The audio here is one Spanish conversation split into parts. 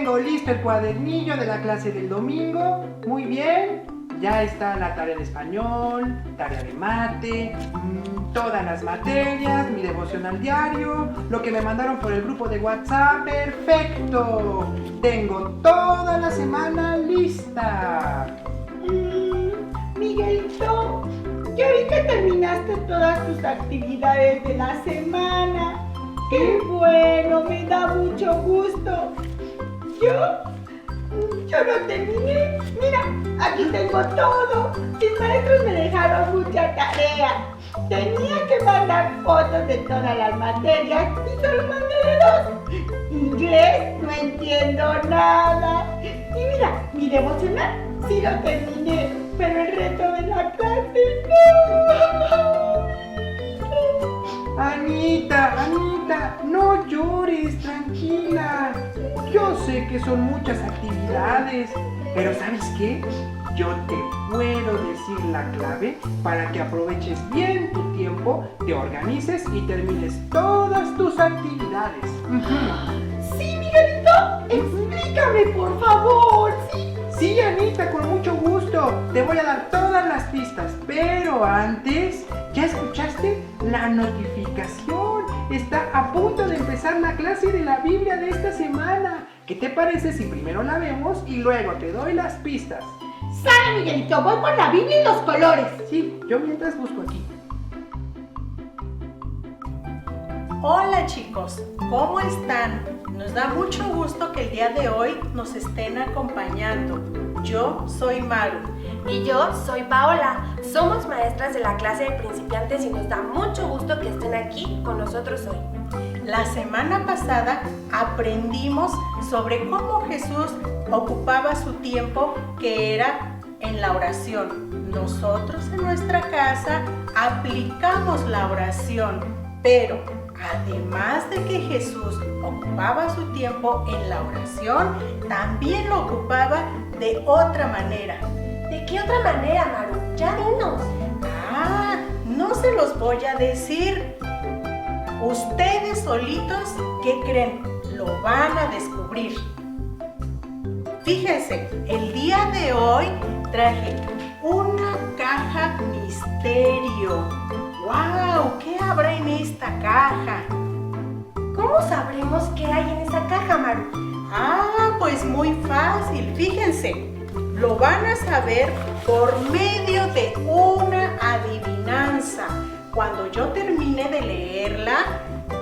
tengo listo el cuadernillo de la clase del domingo. Muy bien. Ya está la tarea de español, tarea de mate, todas las materias, mi devocional diario, lo que me mandaron por el grupo de WhatsApp. ¡Perfecto! Tengo toda la semana lista. Miguelito, ya vi que terminaste todas tus actividades de la semana. ¡Qué bueno! Me da mucho gusto. Yo no terminé. Mira, aquí tengo todo. Mis maestros me dejaron mucha tarea. Tenía que mandar fotos de todas las materias y solo mandé de 2. Inglés, no entiendo nada. Y mira, mi devocional sí lo terminé, pero el reto de la clase no. Anita, no llores, tranquila. Yo sé que son muchas actividades, pero ¿sabes qué? Yo te puedo decir la clave para que aproveches bien tu tiempo, te organices y termines todas tus actividades. Sí, Miguelito, explícame por favor, ¿sí? Sí, Anita, con mucho gusto. Te voy a dar todas las pistas, pero antes, ¿ya escuchaste la notificación? Está a punto de empezar la clase de la Biblia de esta semana. ¿Qué te parece si primero la vemos y luego te doy las pistas? Sale, Miguelito, voy por la Biblia y los colores. Sí, yo mientras busco aquí. Hola chicos, ¿cómo están? Nos da mucho gusto que el día de hoy nos estén acompañando. Yo soy Maru. Y yo soy Paola. Somos maestras de la clase de principiantes y nos da mucho gusto que estén aquí con nosotros hoy. La semana pasada aprendimos sobre cómo Jesús ocupaba su tiempo, que era en la oración. Nosotros en nuestra casa aplicamos la oración, pero además de que Jesús ocupaba su tiempo en la oración, también lo ocupaba de otra manera. ¿De qué otra manera, Maru? Ya dinos. No se los voy a decir. Ustedes solitos, ¿qué creen? Lo van a descubrir. Fíjense, el día de hoy traje una caja misterio. ¡Wow! ¿Qué habrá en esta caja? ¿Cómo sabremos qué hay en esa caja, Maru? Pues muy fácil. Fíjense, lo van a saber por medio de una adivinanza. Cuando yo termine de leerla,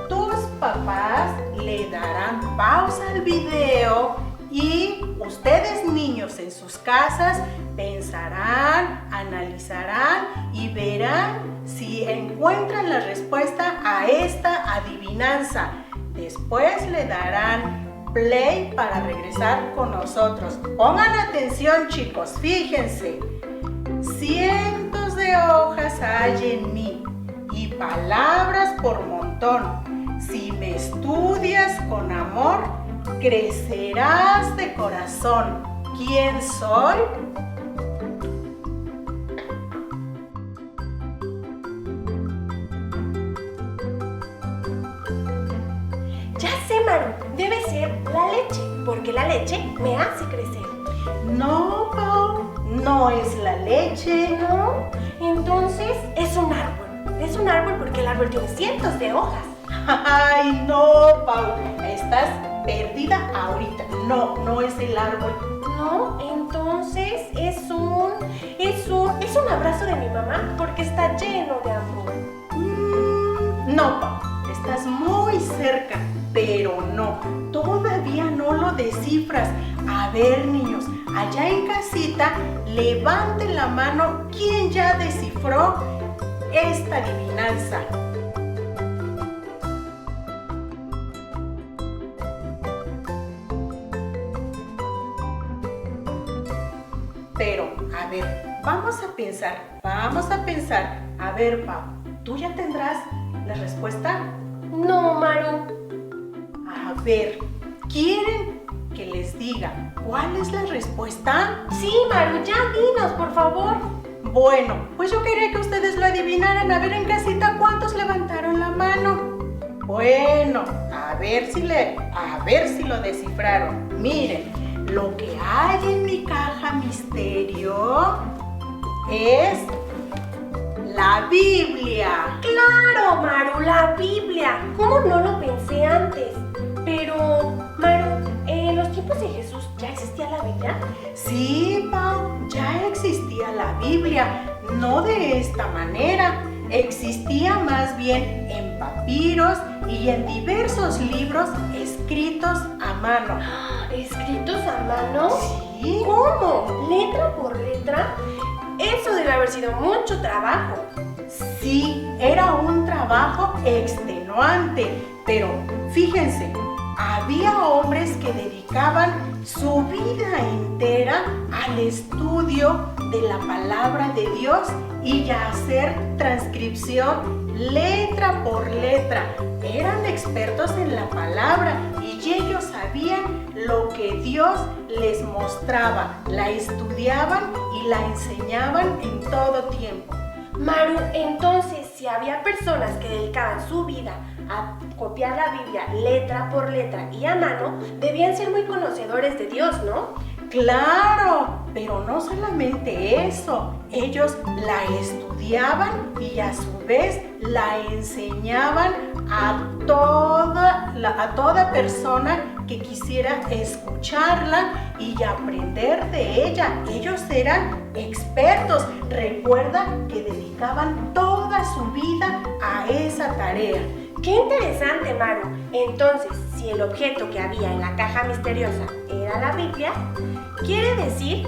tus papás le darán pausa al video y ustedes niños en sus casas pensarán, analizarán y verán si encuentran la respuesta a esta adivinanza. Después le darán play para regresar con nosotros. Pongan atención, chicos, fíjense. Cientos de hojas hay en mí y palabras por montón. Si me estudias con amor, crecerás de corazón. ¿Quién soy? Ya sé, Maru, debe ser la leche, porque la leche me hace crecer. No, Pau, no es la leche. ¿No? Entonces es un árbol. Es un árbol porque el árbol tiene cientos de hojas. Ay, no, Pau, estás perdida ahorita. No es el árbol. No, entonces es un abrazo de mi mamá porque está lleno de amor. No, Pau, estás muy cerca, pero no, todavía no lo descifras. A ver, niños, allá en casita, levanten la mano quien ya descifró esta adivinanza. Pero, a ver, vamos a pensar. A ver, Pau, ¿tú ya tendrás la respuesta? No, Maru. A ver, ¿quieren que les diga cuál es la respuesta? Sí, Maru, ya dinos, por favor. Bueno, pues yo quería que ustedes lo adivinaran. A ver en casita, ¿cuántos levantaron la mano? Bueno, a ver si lo descifraron. Miren, lo que hay en mi caja misterio es la Biblia. ¡Claro, Maru, la Biblia! ¿Cómo no lo pensé antes? Pero, Maru, ¿en los tiempos de Jesús ya existía la Biblia? Sí, Pau, ya existía la Biblia, no de esta manera. Existía más bien en papiros y en diversos libros escritos a mano. ¿Escritos a mano? Sí. ¿Cómo? ¿Letra por letra? Eso debe haber sido mucho trabajo. Sí, era un trabajo extenuante, pero fíjense, había hombres que dedicaban su vida entera al estudio de la palabra de Dios y a hacer transcripción letra por letra. Eran expertos en la palabra y ellos sabían lo que Dios les mostraba, la estudiaban y la enseñaban en todo tiempo. Maru, entonces, si había personas que dedicaban su vida a copiar la Biblia letra por letra y a mano, debían ser muy conocedores de Dios, ¿no? Claro, pero no solamente eso, ellos la estudiaban y a su vez la enseñaban a toda persona que quisiera escucharla y aprender de ella. Ellos eran expertos. Recuerda que dedicaban toda su vida a esa tarea. ¡Qué interesante, Maru! Entonces, si el objeto que había en la caja misteriosa era la Biblia, quiere decir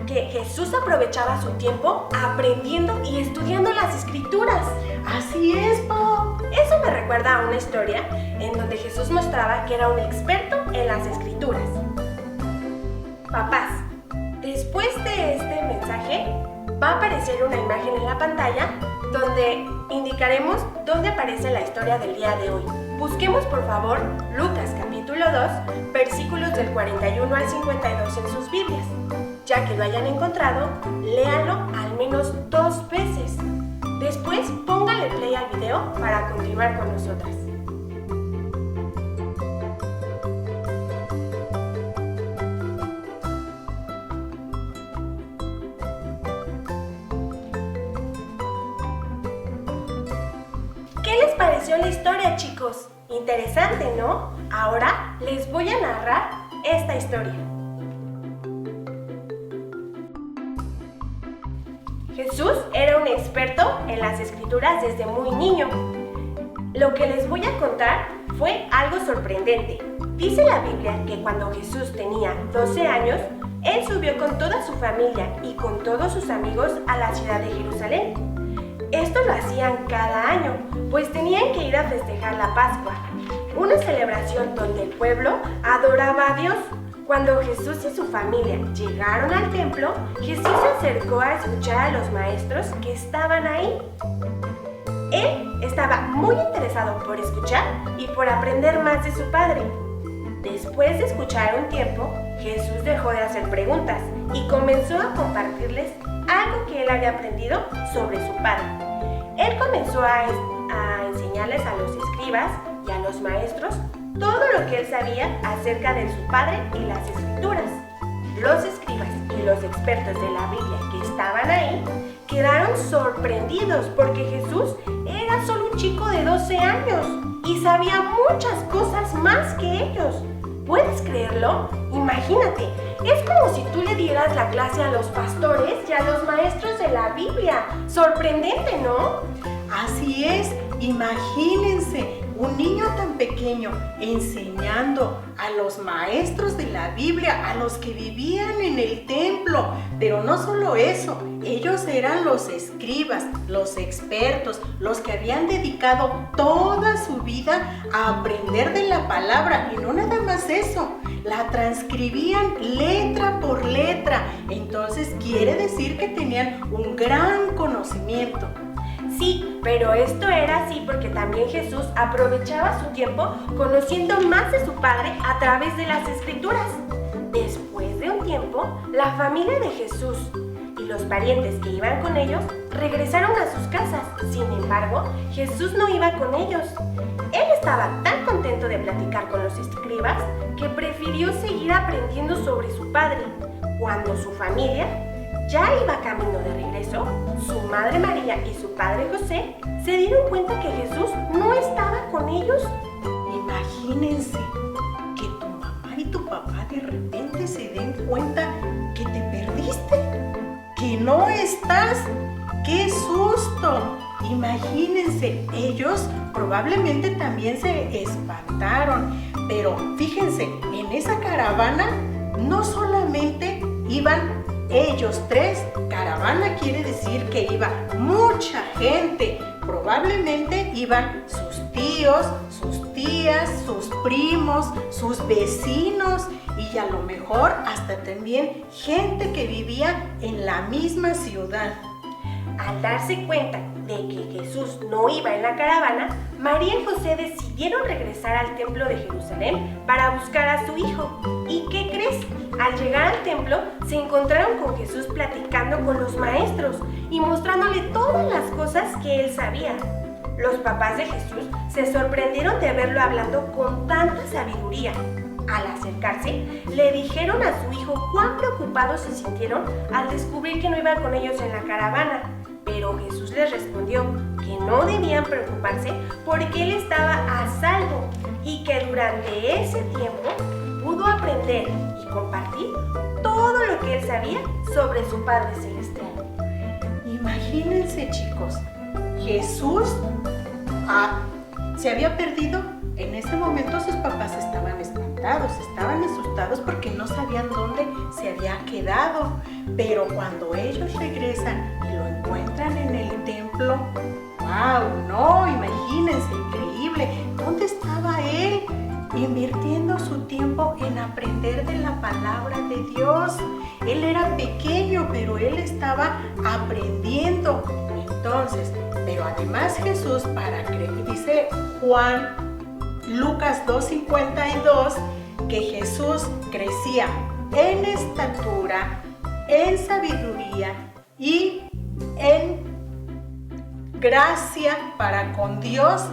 que Jesús aprovechaba su tiempo aprendiendo y estudiando las Escrituras. Así es, Pau. Eso me recuerda a una historia en donde Jesús mostraba que era un experto en las Escrituras. Papás, después de este mensaje va a aparecer una imagen en la pantalla donde indicaremos dónde aparece la historia del día de hoy. Busquemos por favor Lucas capítulo 2, versículos del 41 al 52 en sus Biblias. Ya que lo hayan encontrado, léanlo al menos 2 veces. Después póngale play al video para continuar con nosotras. ¿Qué les pareció la historia, chicos? Interesante, ¿no? Ahora les voy a narrar esta historia. Jesús era un experto en las Escrituras desde muy niño. Lo que les voy a contar fue algo sorprendente. Dice la Biblia que cuando Jesús tenía 12 años, él subió con toda su familia y con todos sus amigos a la ciudad de Jerusalén. Esto lo hacían cada año, pues tenían que ir a festejar la Pascua, una celebración donde el pueblo adoraba a Dios. Cuando Jesús y su familia llegaron al templo, Jesús se acercó a escuchar a los maestros que estaban ahí. Él estaba muy interesado por escuchar y por aprender más de su Padre. Después de escuchar un tiempo, Jesús dejó de hacer preguntas y comenzó a compartirles algo que él había aprendido sobre su Padre. Él comenzó a enseñarles a los escribas y a los maestros todo lo que él sabía acerca de su Padre y las Escrituras. Los escribas y los expertos de la Biblia que estaban ahí quedaron sorprendidos porque Jesús era solo un chico de 12 años y sabía muchas cosas más que ellos. ¿Puedes creerlo? Imagínate, es como si tú le dieras la clase a los pastores y a los maestros de la Biblia. Sorprendente, ¿no? Así es, imagínense un niño tan pequeño enseñando a los maestros de la Biblia, a los que vivían en el templo. Pero no solo eso, ellos eran los escribas, los expertos, los que habían dedicado toda su vida a aprender de la palabra. Y no nada más eso, la transcribían letra por letra. Entonces quiere decir que tenían un gran conocimiento. Sí, pero esto era así porque también Jesús aprovechaba su tiempo conociendo más de su Padre a través de las Escrituras. Después de un tiempo, la familia de Jesús y los parientes que iban con ellos regresaron a sus casas. Sin embargo, Jesús no iba con ellos. Él estaba tan contento momento de platicar con los escribas que prefirió seguir aprendiendo sobre su padre. Cuando su familia ya iba camino de regreso, su madre María y su padre José se dieron cuenta que Jesús no estaba con ellos. Imagínense que tu mamá y tu papá de repente se den cuenta que te perdiste, que no estás. ¡Qué susto! Imagínense, ellos probablemente también se espantaron, pero fíjense, en esa caravana no solamente iban ellos tres, caravana quiere decir que iba mucha gente, probablemente iban sus tíos, sus tías, sus primos, sus vecinos y a lo mejor hasta también gente que vivía en la misma ciudad. Al darse cuenta de que Jesús no iba en la caravana, María y José decidieron regresar al templo de Jerusalén para buscar a su hijo. ¿Y qué crees? Al llegar al templo, se encontraron con Jesús platicando con los maestros y mostrándole todas las cosas que él sabía. Los papás de Jesús se sorprendieron de verlo hablando con tanta sabiduría. Al acercarse, le dijeron a su hijo cuán preocupados se sintieron al descubrir que no iba con ellos en la caravana. Pero Jesús les respondió que no debían preocuparse porque él estaba a salvo y que durante ese tiempo pudo aprender y compartir todo lo que él sabía sobre su Padre Celestial. Imagínense, chicos, Jesús se había perdido. En ese momento sus papás estaban espantados, estaban asustados porque no sabían dónde se había quedado. Pero cuando ellos regresan y lo encuentran en el templo, ¡wow! No, imagínense, increíble. ¿Dónde estaba él? Invirtiendo su tiempo en aprender de la palabra de Dios. Él era pequeño, pero él estaba aprendiendo. Entonces, pero además Jesús, dice Lucas 2:52, que Jesús crecía en estatura, en sabiduría y en gracia para con Dios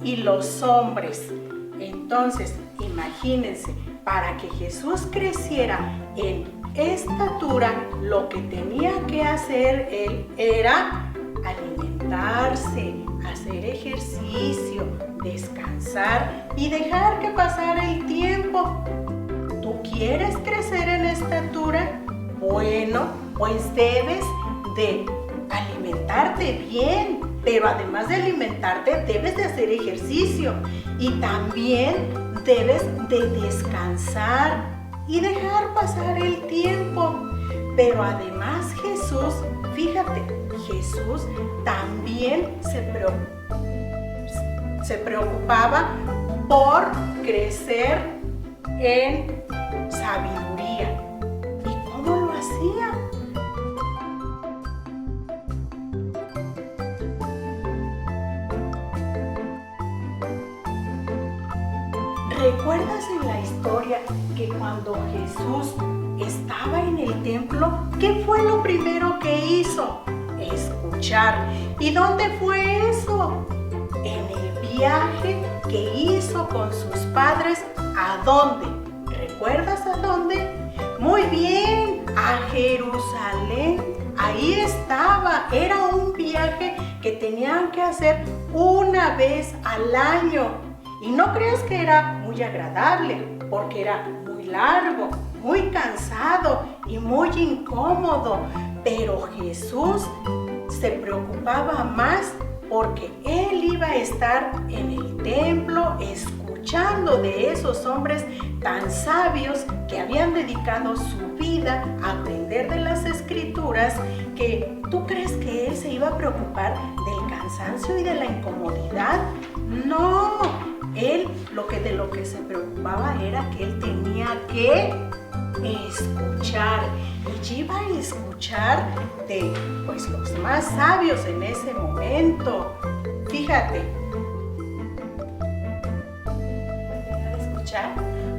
y los hombres. Entonces, imagínense, para que Jesús creciera en estatura, lo que tenía que hacer él era alimentarse, hacer ejercicio, descansar y dejar que pasara el tiempo. ¿Tú quieres crecer en estatura? Bueno, pues debes de alimentarte bien, pero además de alimentarte debes de hacer ejercicio y también debes de descansar y dejar pasar el tiempo. Pero además Jesús, fíjate, Jesús también se preocupaba por crecer en sabiduría. ¿Y cómo lo hacía? ¿Recuerdas en la historia que cuando Jesús estaba en el templo, qué fue lo primero que hizo? Escuchar. ¿Y dónde fue eso? En el viaje que hizo con sus padres. ¿A dónde? ¿Recuerdas a dónde? Muy bien, a Jerusalén. Ahí estaba. Era un viaje que tenían que hacer una vez al año. Y no creas que era muy agradable, porque era muy largo, muy cansado y muy incómodo. Pero Jesús se preocupaba más porque él iba a estar en el templo escuchando de esos hombres tan sabios que habían dedicado su vida a aprender de las Escrituras, que ¿tú crees que él se iba a preocupar del cansancio y de la incomodidad? No, él de lo que se preocupaba era que él tenía que escuchar, y iba a escuchar de los más sabios en ese momento. Fíjate.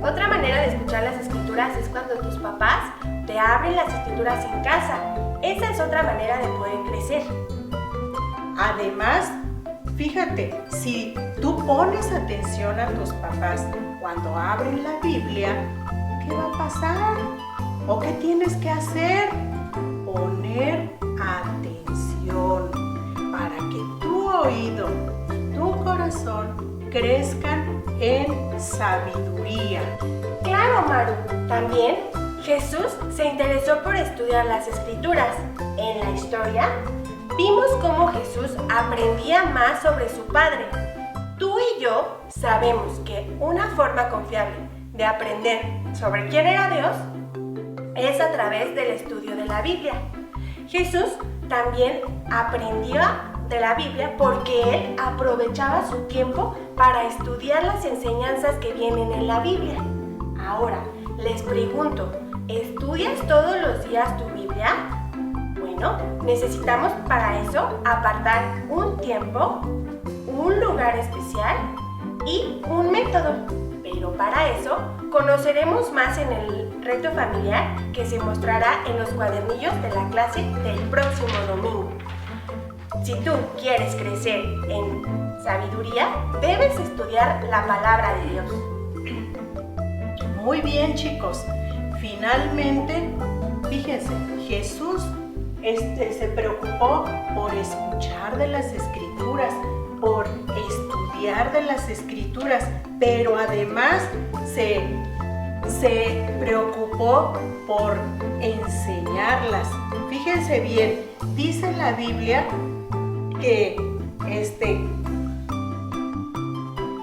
Otra manera de escuchar las Escrituras es cuando tus papás te abren las Escrituras en casa. Esa es otra manera de poder crecer. Además, Fíjate, si tú pones atención a tus papás cuando abren la Biblia, ¿qué va a pasar? ¿O qué tienes que hacer? Poner atención para que tu oído y tu corazón crezcan en sabiduría. Claro, Maru. También Jesús se interesó por estudiar las Escrituras. En la historia vimos cómo Jesús aprendía más sobre su Padre. Tú y yo sabemos que una forma confiable de aprender sobre quién era Dios es a través del estudio de la Biblia. Jesús también aprendía de la Biblia porque él aprovechaba su tiempo para estudiar las enseñanzas que vienen en la Biblia. Ahora, les pregunto, ¿estudias todos los días tu Biblia? Bueno, necesitamos para eso apartar un tiempo, un lugar especial y un método. Pero para eso conoceremos más en el reto familiar que se mostrará en los cuadernillos de la clase del próximo domingo. Si tú quieres crecer en sabiduría, debes estudiar la palabra de Dios. Muy bien, chicos. Finalmente, fíjense, Jesús se preocupó por escuchar de las Escrituras, por estudiar de las Escrituras, pero además se preocupó por enseñarlas. Fíjense bien, dice la Biblia que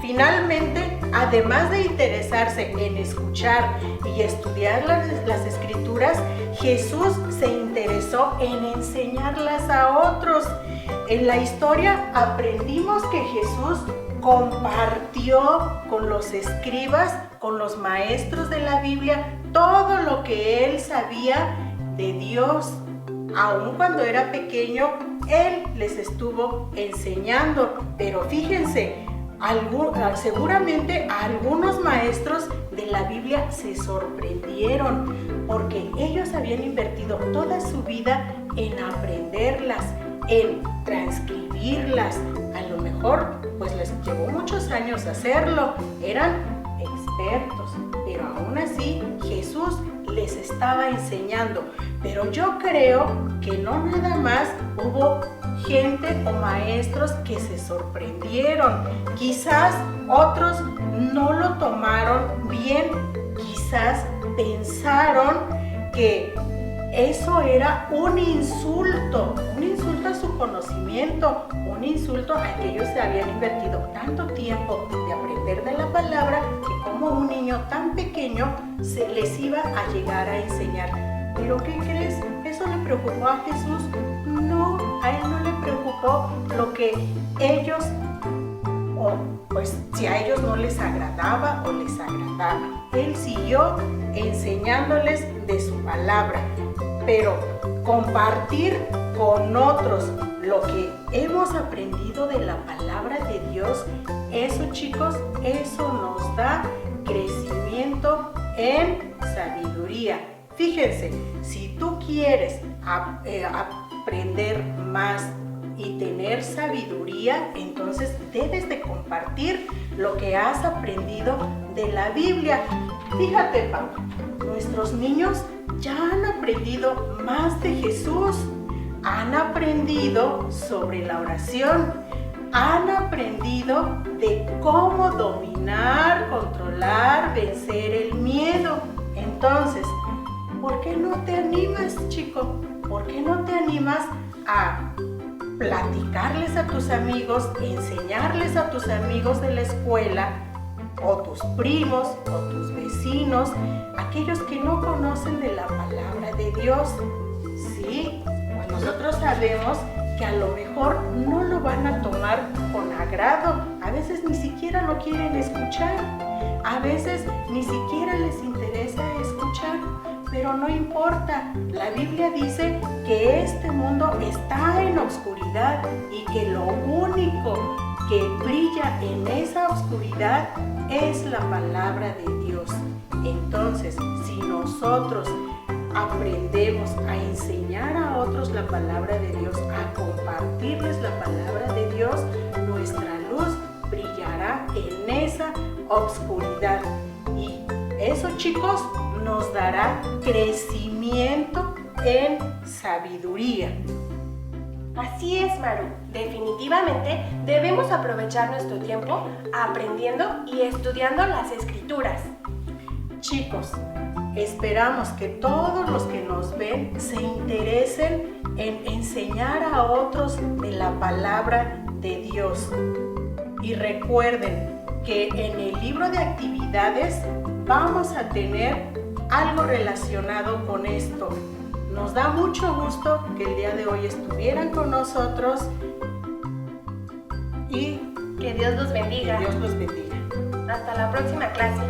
finalmente, además de interesarse en escuchar y estudiar las Escrituras, Jesús se interesó en enseñarlas a otros. En la historia aprendimos que Jesús compartió con los escribas, con los maestros de la Biblia, todo lo que él sabía de Dios. Aun cuando era pequeño, él les estuvo enseñando. Pero fíjense, seguramente algunos maestros de la Biblia se sorprendieron porque ellos habían invertido toda su vida en aprenderlas, en transcribirlas. A lo mejor pues les llevó muchos años hacerlo, eran expertos, pero aún así Jesús les estaba enseñando. Pero yo creo que no nada más hubo gente o maestros que se sorprendieron. Quizás otros no lo tomaron bien, quizás pensaron que eso era un insulto a su conocimiento, un insulto a que ellos se habían invertido tanto tiempo de aprender de la palabra que como un niño tan pequeño se les iba a llegar a enseñar. ¿Pero qué crees? ¿Eso le preocupó a Jesús? No, a él no le preocupó lo que ellos, o pues si a ellos no les agradaba o les agradaba. Él siguió enseñándoles de su palabra, pero compartir con otros lo que hemos aprendido de la palabra de Dios, eso, chicos, eso nos da crecimiento en sabiduría. Fíjense, si tú quieres aprender más y tener sabiduría, entonces debes de compartir lo que has aprendido de la Biblia. Fíjate, Pau, nuestros niños ya han aprendido más de Jesús, han aprendido sobre la oración, han aprendido de cómo dominar, controlar, vencer el miedo. Entonces, ¿por qué no te animas, chico? ¿Por qué no te animas a platicarles a tus amigos, enseñarles a tus amigos de la escuela, o tus primos, o tus vecinos, aquellos que no conocen de la palabra de Dios? Sí, pues nosotros sabemos que a lo mejor no lo van a tomar con agrado, a veces ni siquiera lo quieren escuchar, a veces ni siquiera les interesa escuchar, pero no importa. La Biblia dice que este mundo está en oscuridad y que lo único que brilla en esa oscuridad es la palabra de Dios. Entonces, si nosotros aprendemos a enseñar a otros la palabra de Dios, a compartirles la palabra de Dios, nuestra luz brillará en esa obscuridad. Y eso, chicos, nos dará crecimiento en sabiduría. Así es, Maru. Definitivamente debemos aprovechar nuestro tiempo aprendiendo y estudiando las escrituras. Chicos, esperamos que todos los que nos ven se interesen en enseñar a otros de la palabra de Dios. Y recuerden que en el libro de actividades vamos a tener algo relacionado con esto. Nos da mucho gusto que el día de hoy estuvieran con nosotros y Que Dios los bendiga. que Dios los bendiga. Hasta la próxima clase.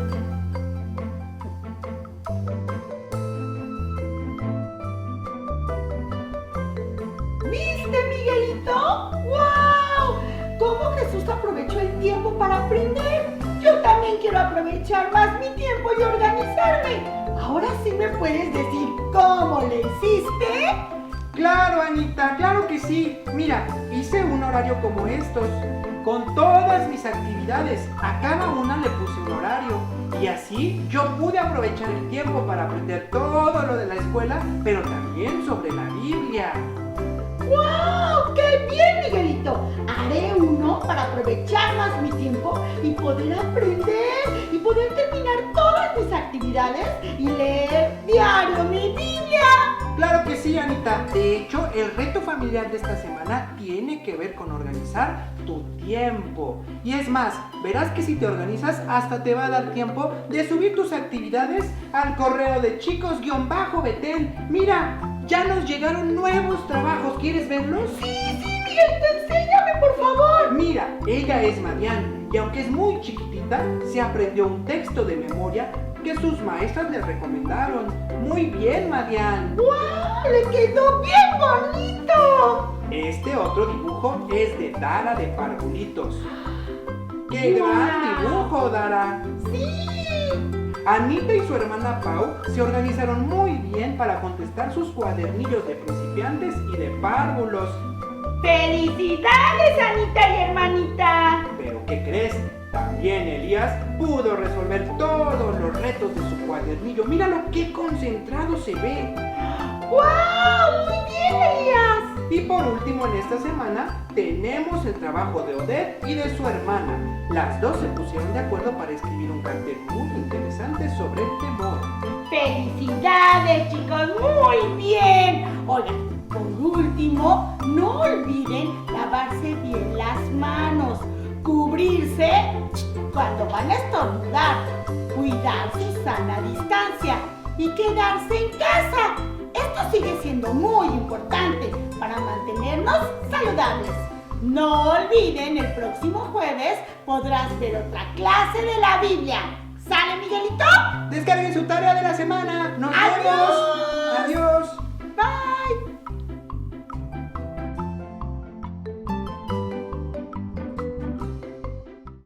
¿Viste, Miguelito? ¡Wow! ¿Cómo Jesús aprovechó el tiempo para aprender? Yo también quiero aprovechar más mi tiempo y organizarme. Ahora sí me puedes decir cómo le hiciste. Claro, Anita, claro que sí. Mira, hice un horario como estos, con todas mis actividades. A cada una le puse un horario. Y así yo pude aprovechar el tiempo para aprender todo lo de la escuela, pero también sobre la Biblia. ¡Wow! ¡Qué bien, Miguelito! Haré uno para aprovechar más mi tiempo y poder aprender y poder terminar todas mis actividades y leer diario mi Biblia. Claro que sí, Anita. De hecho, el reto familiar de esta semana tiene que ver con organizar tu tiempo. Y es más, verás que si te organizas, hasta te va a dar tiempo de subir tus actividades al correo de chicos-betel. Mira, ya nos llegaron nuevos trabajos. ¿Quieres verlos? Sí, Miguelito, enséñame, por favor. Mira, ella es Marian y aunque es muy chiquitita, se aprendió un texto de memoria que sus maestras le recomendaron. Muy bien, Marian. ¡Wow! ¡Le quedó bien bonito! Este otro dibujo es de Dara de Parvulitos. ¡Qué gran dibujo, Dara! ¡Sí! Anita y su hermana Pau se organizaron muy bien para contestar sus cuadernillos de principiantes y de párvulos. ¡Felicidades, Anita y hermanita! Pero ¿qué crees? También Elías pudo resolver todos los retos de su cuadernillo. Míralo, qué concentrado se ve. ¡Wow! ¡Muy bien, Elías! Y por último, en esta semana tenemos el trabajo de Odette y de su hermana. Las dos se pusieron de acuerdo para escribir un cartel muy interesante sobre el temor. ¡Felicidades, chicos! ¡Muy bien! Oigan, por último, no olviden lavarse bien las manos, cubrirse cuando van a estornudar, cuidar su sana distancia y quedarse en casa. Esto sigue siendo muy importante para mantenernos saludables. No olviden, el próximo jueves podrás ver otra clase de la Biblia. ¿Sale, Miguelito? Descarguen su tarea de la semana. ¡Nos ¡Adiós! vemos! ¡Adiós!